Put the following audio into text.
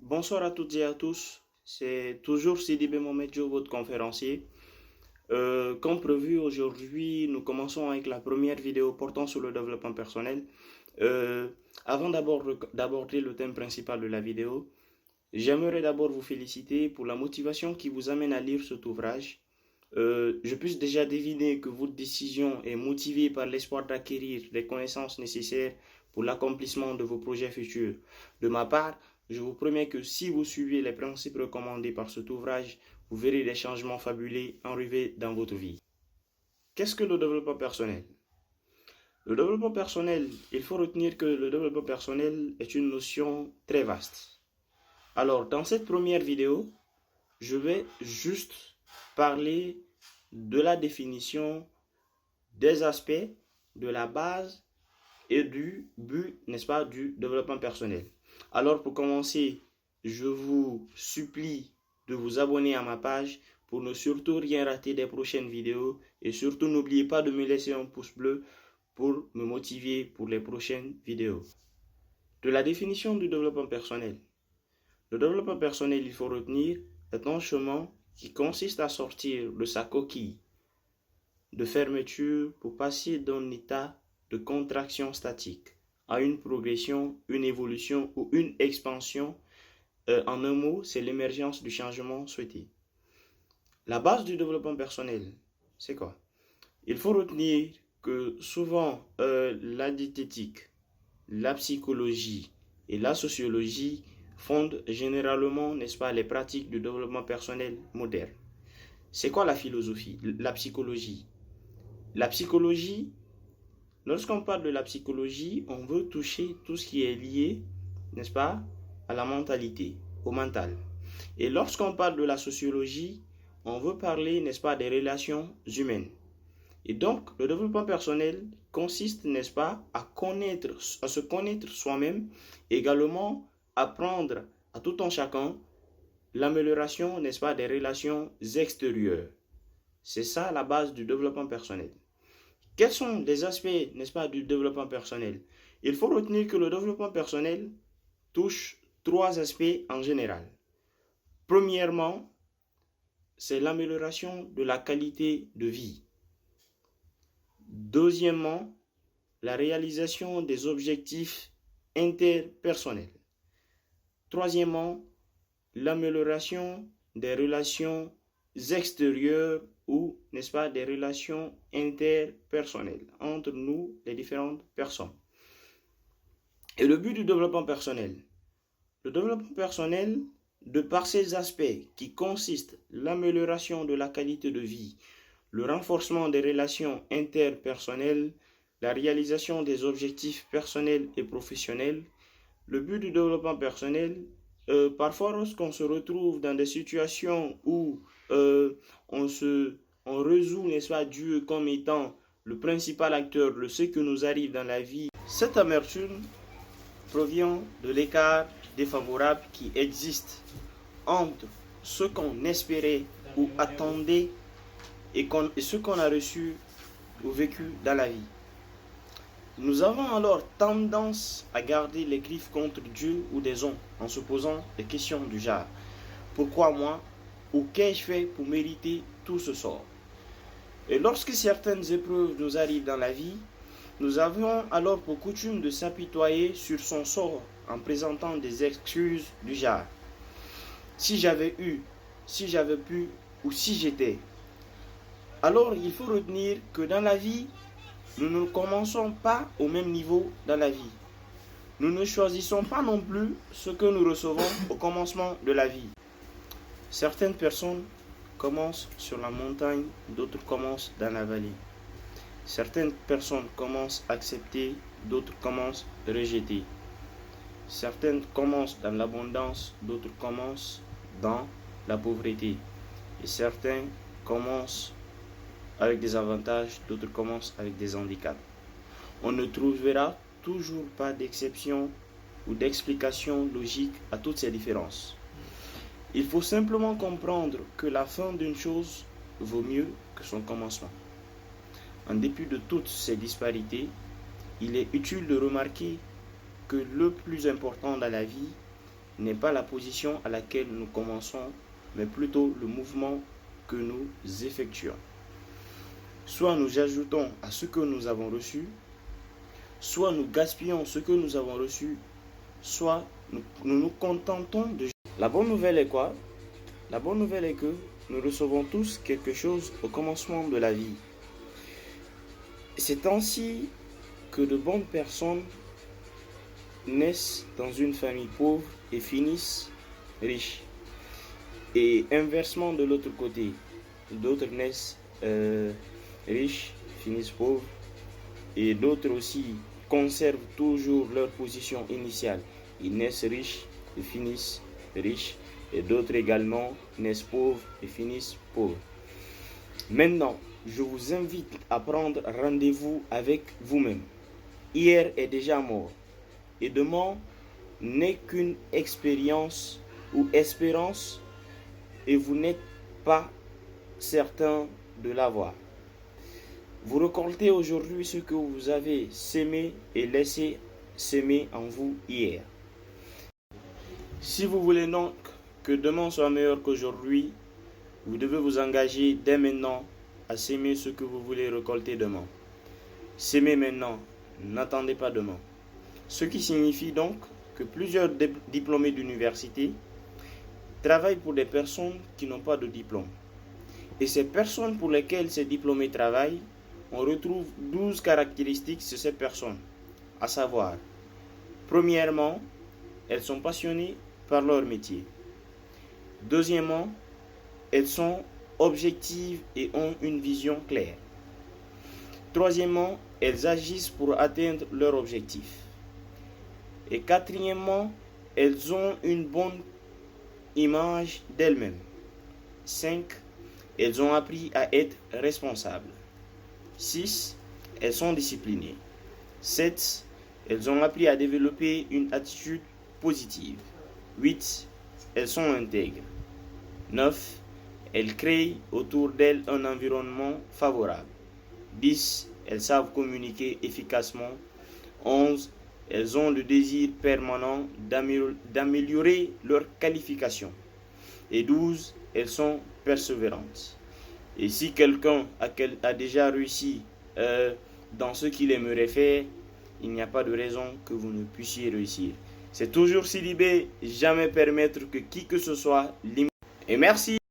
Bonsoir à toutes et à tous, c'est toujours Sidibé Momedjo, votre conférencier. Comme prévu, aujourd'hui, nous commençons avec la première vidéo portant sur le développement personnel. Euh, Avant d'aborder le thème principal de la vidéo, j'aimerais d'abord vous féliciter pour la motivation qui vous amène à lire cet ouvrage. Je puis déjà deviner que votre décision est motivée par l'espoir d'acquérir les connaissances nécessaires pour l'accomplissement de vos projets futurs. De ma part, je vous promets que si vous suivez les principes recommandés par cet ouvrage, vous verrez des changements fabuleux arriver dans votre vie. Qu'est-ce que le développement personnel? Le développement personnel, il faut retenir que le développement personnel est une notion très vaste. Alors, dans cette première vidéo, je vais juste parler de la définition des aspects, de la base et du but, n'est-ce pas, du développement personnel. Alors pour commencer, je vous supplie de vous abonner à ma page pour ne surtout rien rater des prochaines vidéos et surtout n'oubliez pas de me laisser un pouce bleu pour me motiver pour les prochaines vidéos. De la définition du développement personnel. Le développement personnel, il faut retenir, est un chemin qui consiste à sortir de sa coquille de fermeture pour passer d'un état de contraction statique à une progression, une évolution ou une expansion. En un mot, c'est l'émergence du changement souhaité. La base du développement personnel, c'est quoi? Il faut retenir que souvent la diététique, la psychologie et la sociologie fondent généralement, n'est-ce pas, les pratiques du développement personnel moderne. C'est quoi la philosophie? La psychologie. La psychologie, lorsqu'on parle de la psychologie, on veut toucher tout ce qui est lié, n'est-ce pas, à la mentalité, au mental. Et lorsqu'on parle de la sociologie, on veut parler, n'est-ce pas, des relations humaines. Et donc, le développement personnel consiste, n'est-ce pas, à se connaître soi-même, également apprendre à tout un chacun l'amélioration, n'est-ce pas, des relations extérieures. C'est ça la base du développement personnel. Quels sont les aspects, n'est-ce pas, du développement personnel? Il faut retenir que le développement personnel touche trois aspects en général. Premièrement, c'est l'amélioration de la qualité de vie. Deuxièmement, la réalisation des objectifs interpersonnels. Troisièmement, l'amélioration des relations extérieures ou, n'est-ce pas, des relations interpersonnelles entre nous, les différentes personnes. Et le but du développement personnel. Le développement personnel, de par ses aspects qui consistent l'amélioration de la qualité de vie, le renforcement des relations interpersonnelles, la réalisation des objectifs personnels et professionnels, le but du développement personnel, parfois lorsqu'on se retrouve dans des situations où on résout, n'est-ce pas, Dieu comme étant le principal acteur de ce qui nous arrive dans la vie, cette amertume provient de l'écart défavorable qui existe entre ce qu'on espérait ou attendait et ce qu'on a reçu ou vécu dans la vie. Nous avons alors tendance à garder les griffes contre Dieu ou des hommes en se posant des questions du genre: pourquoi moi? Ou qu'ai-je fait pour mériter tout ce sort? Et lorsque certaines épreuves nous arrivent dans la vie, nous avons alors pour coutume de s'apitoyer sur son sort en présentant des excuses du genre: si j'avais eu, si j'avais pu ou si j'étais. Alors il faut retenir que dans la vie, nous ne commençons pas au même niveau dans la vie. Nous ne choisissons pas non plus ce que nous recevons au commencement de la vie. Certaines personnes commencent sur la montagne, d'autres commencent dans la vallée. Certaines personnes commencent à accepter, d'autres commencent à rejeter. Certaines commencent dans l'abondance, d'autres commencent dans la pauvreté. Et certains commencent avec des avantages, d'autres commencent avec des handicaps. On ne trouvera toujours pas d'exception ou d'explication logique à toutes ces différences. Il faut simplement comprendre que la fin d'une chose vaut mieux que son commencement. En dépit de toutes ces disparités, il est utile de remarquer que le plus important dans la vie n'est pas la position à laquelle nous commençons, mais plutôt le mouvement que nous effectuons. Soit nous ajoutons à ce que nous avons reçu, soit nous gaspillons ce que nous avons reçu, soit nous nous contentons de... La bonne nouvelle est quoi? La bonne nouvelle est que nous recevons tous quelque chose au commencement de la vie. C'est ainsi que de bonnes personnes naissent dans une famille pauvre et finissent riches. Et inversement de l'autre côté, d'autres naissent riches, finissent pauvres, et d'autres aussi conservent toujours leur position initiale. Ils naissent riches et finissent riches, et d'autres également naissent pauvres et finissent pauvres. Maintenant, je vous invite à prendre rendez-vous avec vous-même. Hier est déjà mort, et demain n'est qu'une expérience ou espérance, et vous n'êtes pas certain de l'avoir. Vous récoltez aujourd'hui ce que vous avez sémé et laissé s'aimer en vous hier. Si vous voulez donc que demain soit meilleur qu'aujourd'hui, vous devez vous engager dès maintenant à s'aimer ce que vous voulez récolter demain. S'aimer maintenant, n'attendez pas demain. Ce qui signifie donc que plusieurs diplômés d'université travaillent pour des personnes qui n'ont pas de diplôme. Et ces personnes pour lesquelles ces diplômés travaillent, on retrouve 12 caractéristiques sur ces personnes, à savoir, premièrement, elles sont passionnées par leur métier. Deuxièmement, elles sont objectives et ont une vision claire. Troisièmement, elles agissent pour atteindre leur objectif. Et quatrièmement, elles ont une bonne image d'elles-mêmes. 5. Elles ont appris à être responsables. 6. Elles sont disciplinées. 7. Elles ont appris à développer une attitude positive. 8. Elles sont intègres. 9. Elles créent autour d'elles un environnement favorable. 10. Elles savent communiquer efficacement. 11. Elles ont le désir permanent d'améliorer leur qualification. Et 12. Elles sont persévérantes. Et si quelqu'un a déjà réussi dans ce qu'il aimerait faire, il n'y a pas de raison que vous ne puissiez réussir. C'est toujours Sidibé, jamais permettre que qui que ce soit limite. Et merci.